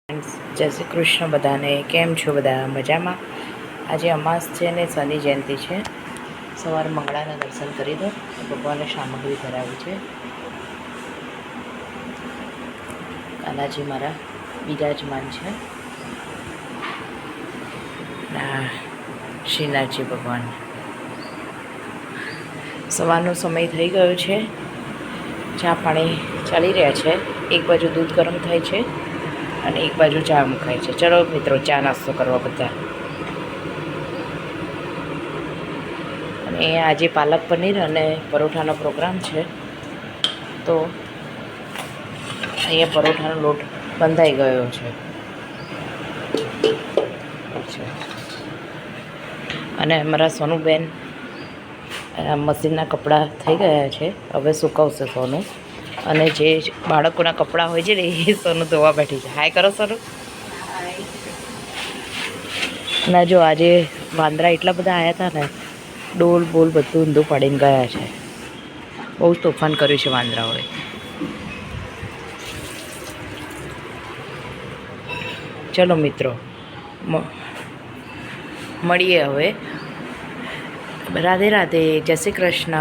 Friends, જય શ્રી કૃષ્ણ બધાને. કેમ છો બધા? મજામાં? આજે અમાસ છે ને શનિ જયંતિ છે. સવારે મંગળાના દર્શન કરી દો. ભગવાને સામગ્રી ધરાવી છે. કાનાજી મારા બિરાજમાન છે. શ્રીનાથજી ભગવાન. સવારનો સમય થઈ ગયો છે. ચા પાણી ચાલી રહ્યા છે. એક બાજુ દૂધ ગરમ થાય છે અને એક બાજુ ચા મુકાય છે. ચલો મિત્રો, ચા નાસ્તો કરવા બધા. અને આજે પાલક પનીર અને પરોઠાનો પ્રોગ્રામ છે. તો અહીંયા પરોઠાનો લોટ બંધાઈ ગયો છે. અને અમારા સોનુબેન મશીનના કપડાં થઈ ગયા છે. હવે સુકવશે સોનું. અને જે બાળકોના કપડાં હોય છે ને એ સોનું ધોવા બેઠી છે. હાય કરો સોનું. ના, જો આજે વાંદરા એટલા બધા આવ્યા હતા ને, ડોલ બોલ બધું ઊંધું પાડીને ગયા છે. બહુ જ તોફાન કર્યું છે વાંદરાઓએ. ચલો મિત્રો, મળીએ હવે. રાધે રાધે. જય શ્રી કૃષ્ણ.